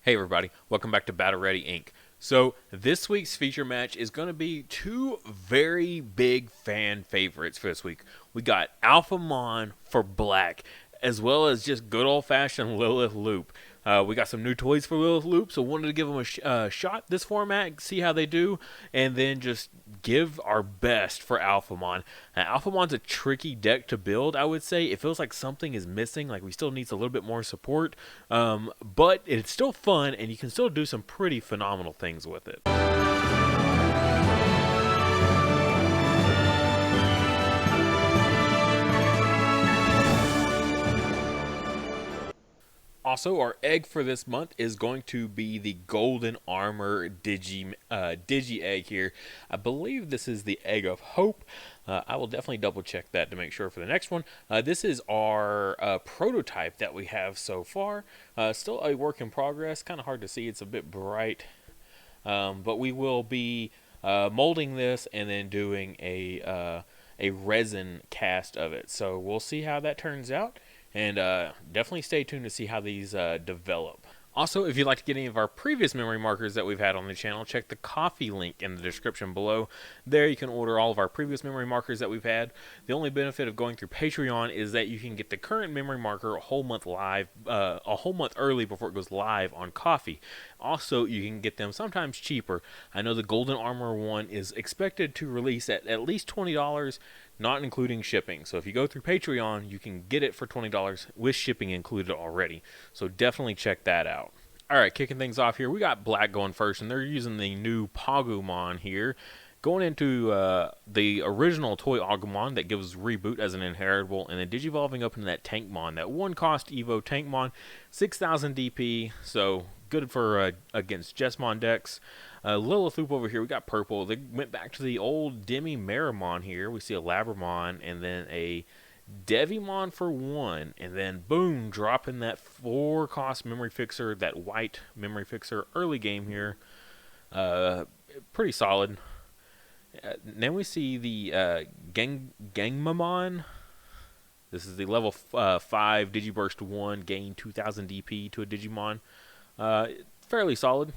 Hey everybody, welcome back to Battle Ready Inc. So this week's feature match is going to be two very big fan favorites for this week. We got Alphamon for black, as well as just good old-fashioned Lilith Loop. We got some new toys for Lilith Loop, so wanted to give them a shot this format, see how they do, and then just give our best for Alphamon. Now, Alphamon's a tricky deck to build, I would say. It feels like something is missing, like we still needs a little bit more support, but it's still fun, and you can still do some pretty phenomenal things with it. Also, our egg for this month is going to be the Golden Armor Digi Egg here. I believe this is the Egg of Hope. I will definitely double check that to make sure for the next one. This is our prototype that we have so far. Still a work in progress. Kind of hard to see. It's a bit bright. But we will be molding this and then doing a resin cast of it. So we'll see how that turns out. And definitely stay tuned to see how these develop. Also, if you'd like to get any of our previous memory markers that we've had on the channel, check the coffee link in the description below. There you can order all of our previous memory markers that we've had. The only benefit of going through Patreon is that you can get the current memory marker a whole month early before it goes live on Coffee. Also, you can get them sometimes cheaper. I know the Golden Armor one is expected to release at least $20, not including shipping. So if you go through Patreon, you can get it for $20 with shipping included already. So definitely check that out. Alright, kicking things off here, we got Black going first, and they're using the new Pagumon here. Going into the original toy Agumon that gives Reboot as an inheritable, and then Digivolving up into that Tankmon, that one-cost Evo Tankmon, 6,000 DP, so good for against Jesmon decks. Lilith Loop over here, we got purple. They went back to the old Demi Meramon here. We see a Labramon and then a Devimon for one, and then boom, dropping that 4-cost memory fixer, that white memory fixer early game here. Pretty solid. Then we see the Gangmamon. This is the level 5 Digiburst 1, gain 2000 DP to a Digimon. Fairly solid.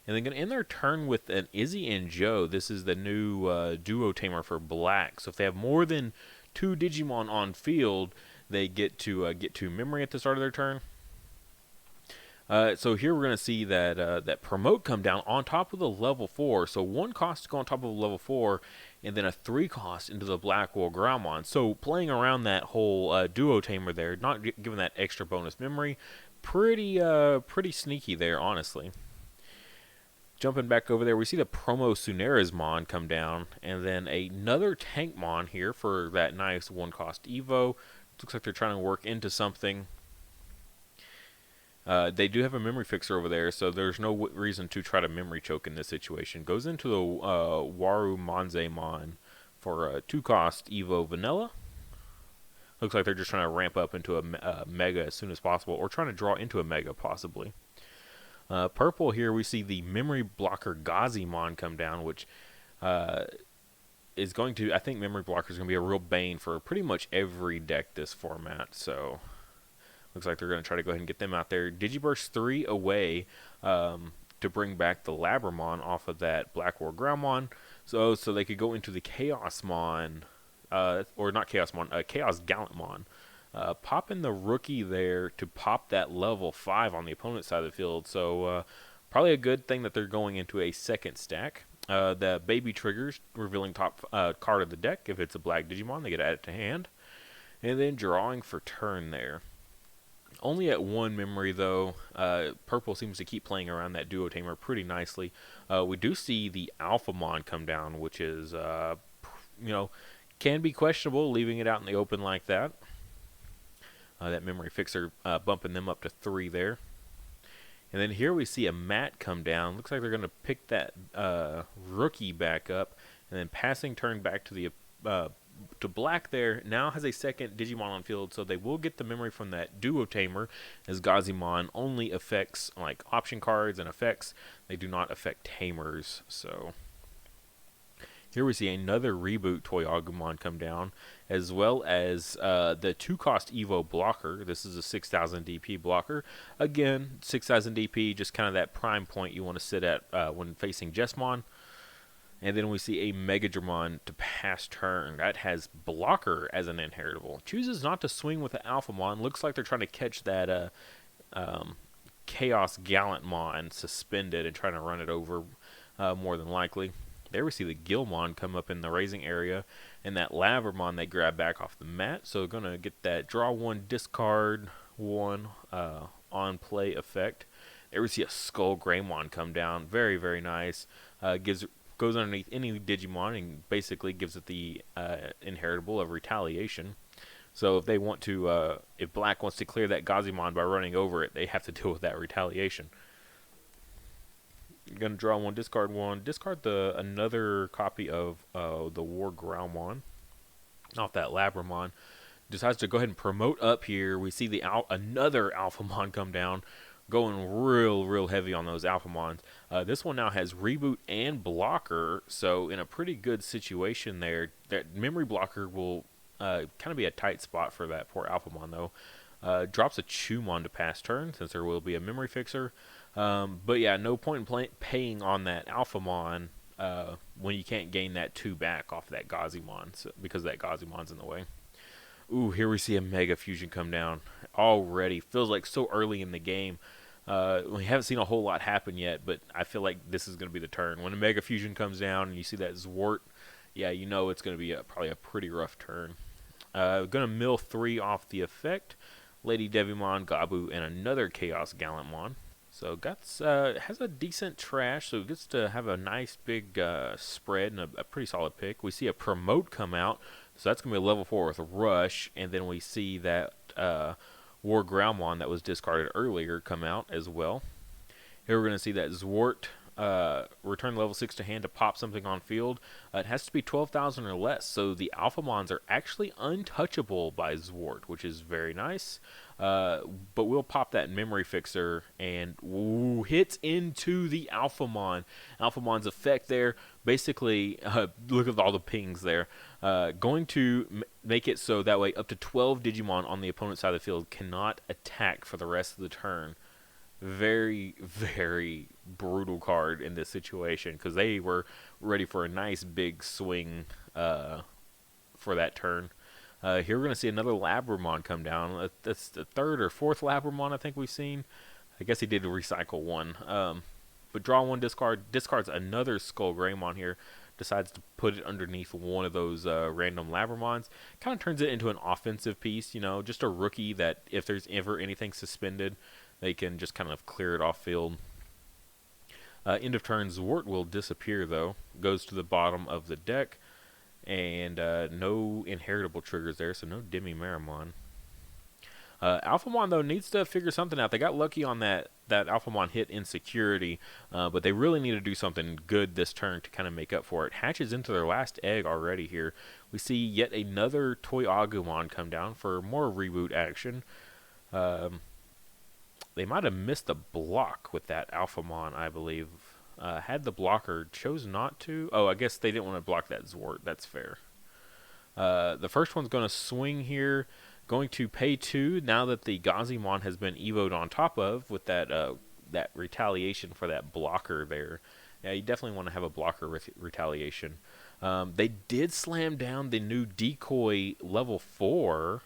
And they're going to end their turn with an Izzy and Joe. This is the new duo tamer for black. So if they have more than 2 Digimon on field, they get to get 2 memory at the start of their turn. So here we're going to see that that promote come down on top of the level 4. So 1 cost to go on top of a level 4, and then a 3 cost into the Blackwell Groundmon. So playing around that whole duo tamer there, not giving that extra bonus memory, pretty sneaky there, honestly. Jumping back over there, we see the promo Sunerismon come down, and then another Tankmon here for that nice 1-cost Evo. Looks like they're trying to work into something. They do have a memory fixer over there, so there's no reason to try to memory choke in this situation. Goes into the Waru Manzemon for a 2-cost Evo Vanilla. Looks like they're just trying to ramp up into a Mega as soon as possible, or trying to draw into a Mega possibly. Purple here, we see the Memory Blocker Gazimon come down, which is going to, I think Memory Blocker is going to be a real bane for pretty much every deck this format, so looks like they're going to try to go ahead and get them out there. Digiburst 3 away to bring back the Labramon off of that Black War Groundmon, so they could go into the Chaosmon, or not Chaosmon, Chaos Gallantmon. Popping the rookie there to pop that level 5 on the opponent's side of the field. So probably a good thing that they're going into a second stack. The baby triggers, revealing top card of the deck. If it's a black Digimon, they get added to hand. And then drawing for turn there. Only at 1 memory though. Purple seems to keep playing around that duo tamer pretty nicely. We do see the Alphamon come down, which is, can be questionable leaving it out in the open like that. That memory fixer bumping them up to 3 there. And then here we see a Matt come down. Looks like they're going to pick that rookie back up. And then passing turn back to the to black there. Now has a second Digimon on field. So they will get the memory from that duo tamer, as Gazimon only affects like option cards and effects. They do not affect tamers. So Here we see another reboot Toy Agumon come down, as well as the 2-cost Evo blocker. This is a 6,000 DP blocker. Again, 6,000 DP, just kind of that prime point you want to sit at when facing Jesmon. And then we see a Megadramon to pass turn. That has blocker as an inheritable. Chooses not to swing with the Alphamon. Looks like they're trying to catch that Chaos Gallantmon suspended and trying to run it over more than likely. There we see the Gilmon come up in the raising area, and that Lavramon they grab back off the mat. So we're going to get that draw one, discard one on play effect. There we see a Skull Greymon come down. Very, very nice. Goes underneath any Digimon and basically gives it the inheritable of retaliation. So if they want to, if Black wants to clear that Gazimon by running over it, they have to deal with that retaliation. You're gonna draw one, discard another copy of the War Growlmon off that Labramon. Decides to go ahead and promote up here. We see another Alphamon come down, going real heavy on those Alphamons. This one now has reboot and blocker, so in a pretty good situation there. That memory blocker will kind of be a tight spot for that poor Alphamon though. Drops a Chumon to pass turn since there will be a memory fixer. But yeah, no point in paying on that Alphamon when you can't gain that 2 back off that Gazimon because that Gazimon's in the way. Ooh, here we see a Mega Fusion come down already. Feels like so early in the game. We haven't seen a whole lot happen yet, but I feel like this is going to be the turn. When a Mega Fusion comes down and you see that Zwart, yeah, you know it's going to be probably a pretty rough turn. Going to mill 3 off the effect. Lady Devimon, Gabu, and another Chaos Gallantmon. So Guts has a decent trash, so it gets to have a nice big spread and a pretty solid pick. We see a Promote come out, so that's going to be a level 4 with a Rush, and then we see that War Growlmon that was discarded earlier come out as well. Here we're going to see that Zwart return level 6 to hand to pop something on field. It has to be 12,000 or less, so the Alphamons are actually untouchable by Zwart, which is very nice. But we'll pop that memory fixer and hits into the Alphamon. Alphamon's effect there, basically, look at all the pings there. Going to make it so that way up to 12 Digimon on the opponent's side of the field cannot attack for the rest of the turn. Very, very brutal card in this situation because they were ready for a nice big swing for that turn. Here we're going to see another Labramon come down. That's the 3rd or 4th Labramon I think we've seen. I guess he did recycle one. But draw one, discards another Skull Greymon here. Decides to put it underneath one of those random Labramons. Kind of turns it into an offensive piece, you know, just a rookie that if there's ever anything suspended, they can just kind of clear it off field. End of turn, Zwart will disappear though. Goes to the bottom of the deck. And no inheritable triggers there, so no Demi-Maramon. Alphamon, though, needs to figure something out. They got lucky on that Alphamon hit insecurity, but they really need to do something good this turn to kind of make up for it. Hatches into their last egg already here. We see yet another Toy Agumon come down for more reboot action. They might have missed a block with that Alphamon, I believe. Had the blocker, chose not to. Oh, I guess they didn't want to block that Zwart. That's fair. The first one's going to swing here. Going to pay 2 now that the Gazimon has been evoed on top of with that that retaliation for that blocker there. Yeah, you definitely want to have a blocker with retaliation. They did slam down the new decoy level 4.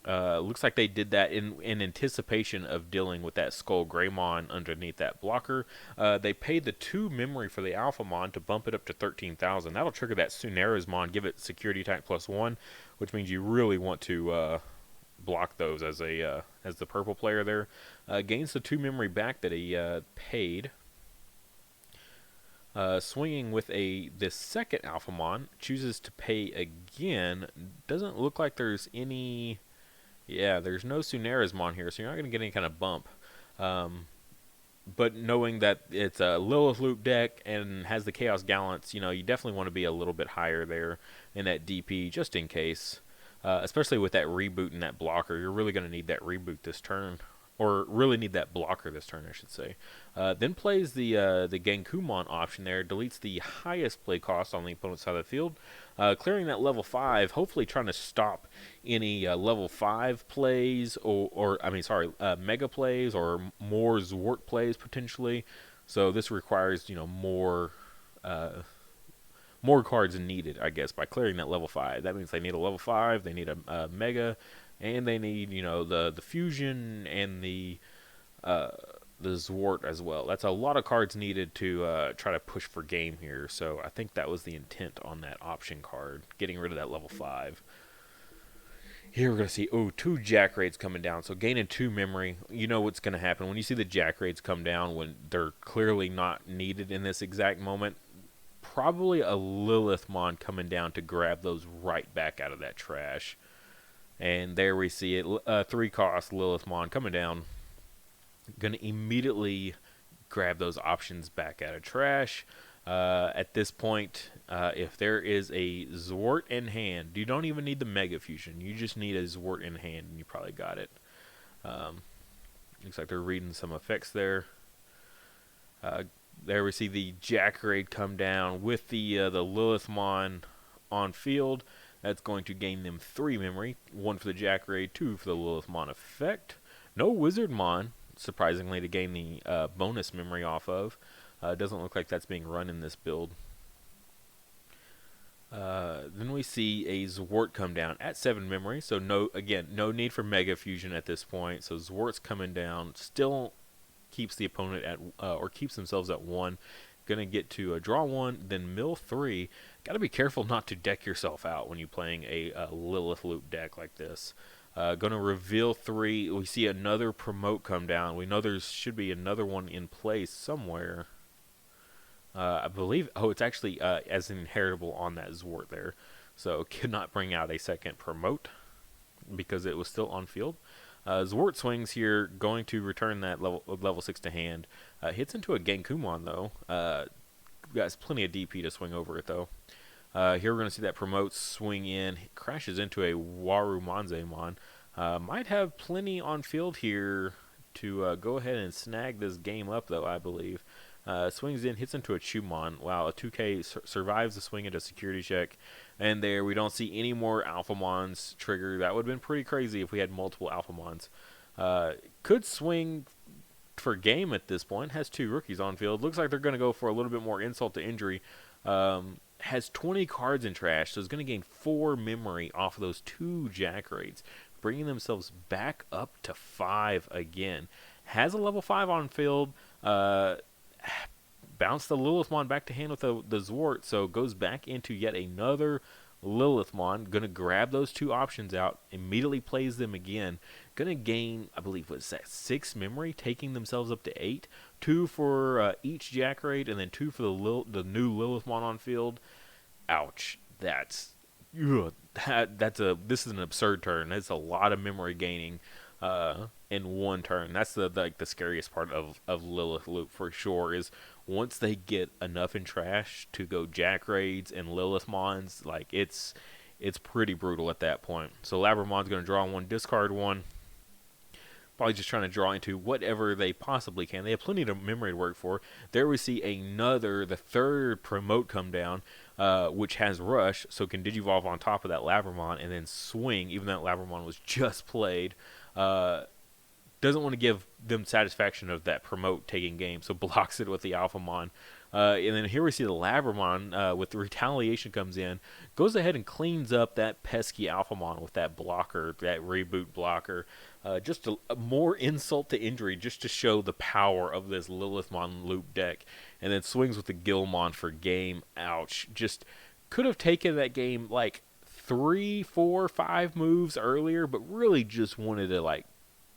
Looks like they did that in anticipation of dealing with that Skull Greymon underneath that blocker. They paid the 2 memory for the Alphamon to bump it up to 13,000. That'll trigger that Sunerismon, give it security type +1, which means you really want to block those as the purple player there. Gains the 2 memory back that he paid. Swinging with this second Alphamon, chooses to pay again. Doesn't look like there's any... Yeah, there's no Sunerismon here, so you're not going to get any kind of bump. But knowing that it's a Lilith loop deck and has the Chaos Gallants, you know, you definitely want to be a little bit higher there in that DP, just in case. Especially with that reboot and that blocker. You're really going to need that reboot this turn. or really need that blocker this turn, I should say. Then plays the Genkumon option there, deletes the highest play cost on the opponent's side of the field, clearing that level 5, hopefully trying to stop any level 5 plays, or I mean, sorry, Mega plays or more Zwart plays potentially. So this requires, you know, more cards needed, I guess, by clearing that level 5. That means they need a level 5, they need a Mega, and they need, you know, the Fusion and the Zwart as well. That's a lot of cards needed to try to push for game here. So I think that was the intent on that option card, getting rid of that level 5. Here we're going to see, oh, 2 Jack Raids coming down. So gaining 2 memory. You know what's going to happen. When you see the Jack Raids come down when they're clearly not needed in this exact moment, probably a Lilithmon coming down to grab those right back out of that trash. And there we see it. 3 cost Lilithmon coming down. Going to immediately grab those options back out of trash. At this point, if there is a Zwart in hand, you don't even need the Mega Fusion. You just need a Zwart in hand, and you probably got it. Looks like they're reading some effects there. There we see the Jack Raid come down with the Lilithmon on field. That's going to gain them 3 memory. 1 for the Jack Raid, 2 for the Lilithmon effect. No Wizardmon, surprisingly, to gain the bonus memory off of. Doesn't look like that's being run in this build. Then we see a Zwart come down at 7 memory. So no need for Mega Fusion at this point. So Zwart's coming down. Still keeps the opponent at or keeps themselves at 1. Gonna get to draw 1, then mill 3. Gotta be careful not to deck yourself out when you're playing a Lilith loop deck like this. Gonna reveal 3. We see another promote come down. We know there should be another one in place somewhere. I believe, it's actually as an inheritable on that Zwart there. So could not bring out a second promote because it was still on field. Zwart swings here, going to return that level 6 to hand. Hits into a Genkumon though. Got plenty of DP to swing over it though. Here we're going to see that promote swing in, crashes into a Warumanzemon. Might have plenty on field here to go ahead and snag this game up though, I believe. Swings in, hits into a Chumon. Wow, a 2K survives the swing into a security check. And there, we don't see any more Alphamons trigger. That would have been pretty crazy if we had multiple Alphamons. Could swing for game at this point. Has 2 rookies on field. Looks like they're going to go for a little bit more insult to injury. Has 20 cards in trash, so is going to gain 4 memory off of those 2 Jack Raids, bringing themselves back up to 5 again. Has a level 5 on field. Bounce the Lilithmon back to hand with the Zwart, so goes back into yet another Lilithmon. Going to grab those 2 options out, immediately plays them again. Going to gain, I believe, what's that, 6 memory, taking themselves up to 8. 2 for each Jack Raid, and then 2 for the new Lilithmon on field. Ouch. This is an absurd turn. That's a lot of memory gaining in one turn. That's the scariest part of Lilith loop for sure, is once they get enough in trash to go Jack Raids and Lilithmons, like it's pretty brutal at that point. So Labramon's going to draw 1, discard 1. Probably just trying to draw into whatever they possibly can. They have plenty of memory to work for. There we see the 3rd promote come down, which has rush, so can Digivolve on top of that Labramon and then swing, even though that Labramon was just played. Doesn't want to give them satisfaction of that promote taking game, so blocks it with the Alphamon. And then here we see the Labramon with the retaliation comes in, goes ahead and cleans up that pesky Alphamon with that blocker, that reboot blocker. Just a more insult to injury, just to show the power of this Lilithmon loop deck. And then swings with the Gilmon for game. Ouch. Just could have taken that game like 3, 4, 5 moves earlier, but really just wanted to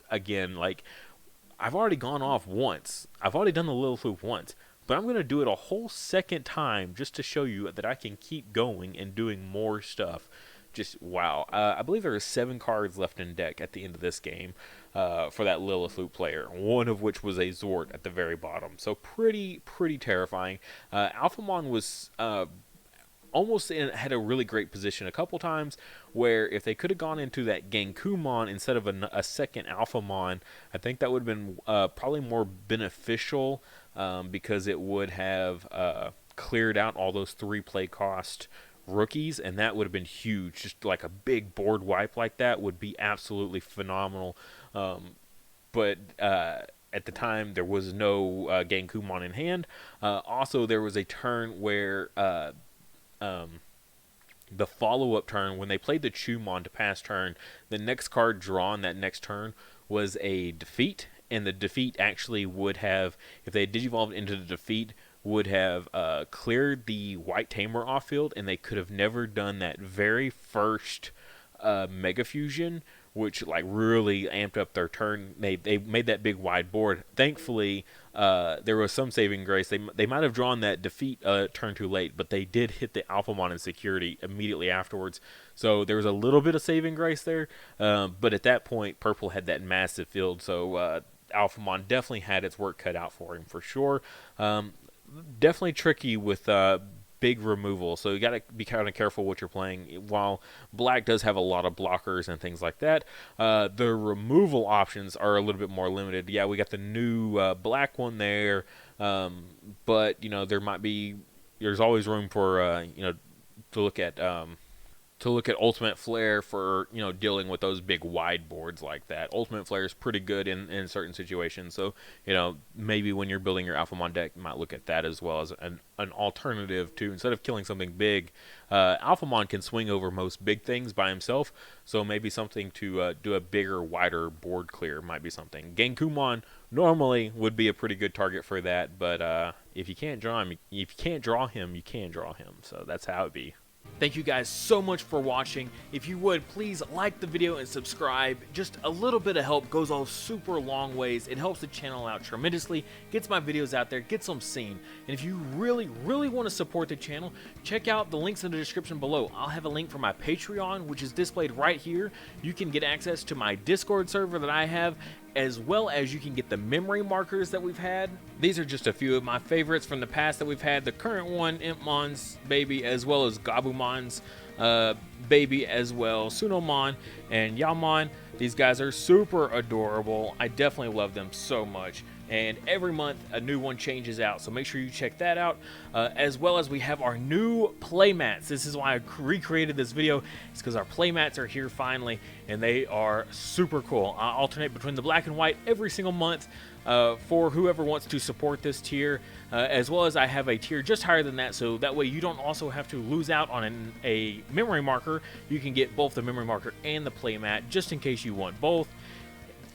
I've already gone off once. I've already done the Lilith loop once, but I'm going to do it a whole second time just to show you that I can keep going and doing more stuff. Just wow. I believe there are 7 cards left in deck at the end of this game for that Lilith loop player, one of which was a Zwart at the very bottom. So pretty terrifying. Alphamon was almost had a really great position a couple times where if they could have gone into that Genkumon instead of a second Alphamon, I think that would have been probably more beneficial because it would have cleared out all those 3 play cost rookies, and that would have been huge. Just like a big board wipe like that would be absolutely phenomenal. But at the time, there was no Genkumon in hand. Also, there was a turn where the follow-up turn, when they played the Chumon to pass turn, the next card drawn that next turn was a defeat, and the defeat actually would have, if they had digivolved into the defeat, would have cleared the white tamer off field, and they could have never done that very first Mega Fusion, which like really amped up their turn. They made that big wide board. Thankfully, there was some saving grace. They might have drawn that defeat turn too late, but they did hit the Alphamon in security immediately afterwards. So there was a little bit of saving grace there. But at that point, Purple had that massive field. So Alphamon definitely had its work cut out for him for sure. Definitely tricky with big removal, so you got to be kind of careful what you're playing. While black does have a lot of blockers and things like that, the removal options are a little bit more limited. Yeah, we got the new black one there, but you know there's always room for to look at Ultimate Flare for, dealing with those big wide boards like that. Ultimate Flare is pretty good in certain situations. So, maybe when you're building your Alphamon deck, you might look at that as well as an alternative to, instead of killing something big, Alphamon can swing over most big things by himself. So maybe something to do a bigger, wider board clear might be something. Genkumon normally would be a pretty good target for that, but if you can't draw him, you can draw him. So that's how it be. Thank you guys so much for watching. If you would, please like the video and subscribe. Just a little bit of help goes a super long ways. It helps the channel out tremendously, gets my videos out there, gets them seen. And if you really, really want to support the channel, check out the links in the description below. I'll have a link for my Patreon, which is displayed right here. You can get access to my Discord server that I have, as well as you can get the memory markers that we've had. These are just a few of my favorites from the past that we've had. The current one, Impmon's baby, as well as Gabumon's baby as well, Sunomon and Yamon. These guys are super adorable. I definitely love them so much. And every month a new one changes out, so make sure you check that out. As well as we have our new playmats. This is why I recreated this video. It's because our playmats are here finally, and they are super cool. I alternate between the black and white every single month for whoever wants to support this tier, as well as I have a tier just higher than that, so that way you don't also have to lose out on a memory marker. You can get both the memory marker and the playmat just in case you want both.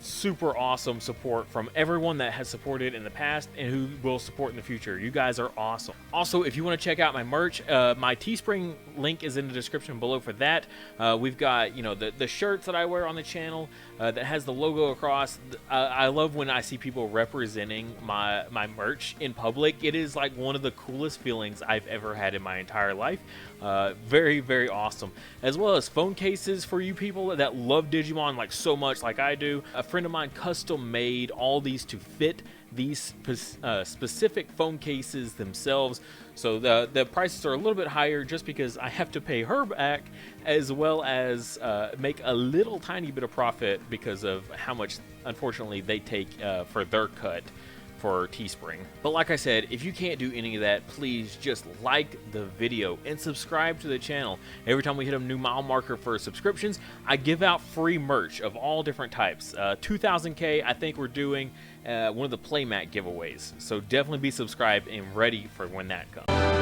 Super awesome support from everyone that has supported in the past and who will support in the future. You guys are awesome. Also, if you want to check out my merch, my Teespring link is in the description below for that. We've got, the shirts that I wear on the channel that has the logo across. I love when I see people representing my merch in public. It is like one of the coolest feelings I've ever had in my entire life. Very, very awesome. As well as phone cases for you people that love Digimon like so much like I do. A friend of mine custom made all these to fit these specific phone cases themselves. So the prices are a little bit higher just because I have to pay her back, as well as make a little tiny bit of profit because of how much, unfortunately, they take for their cut for Teespring. But like I said, if you can't do any of that, please just like the video and subscribe to the channel. Every time we hit a new mile marker for subscriptions, I give out free merch of all different types. 2000K, I think we're doing one of the playmat giveaways. So definitely be subscribed and ready for when that comes.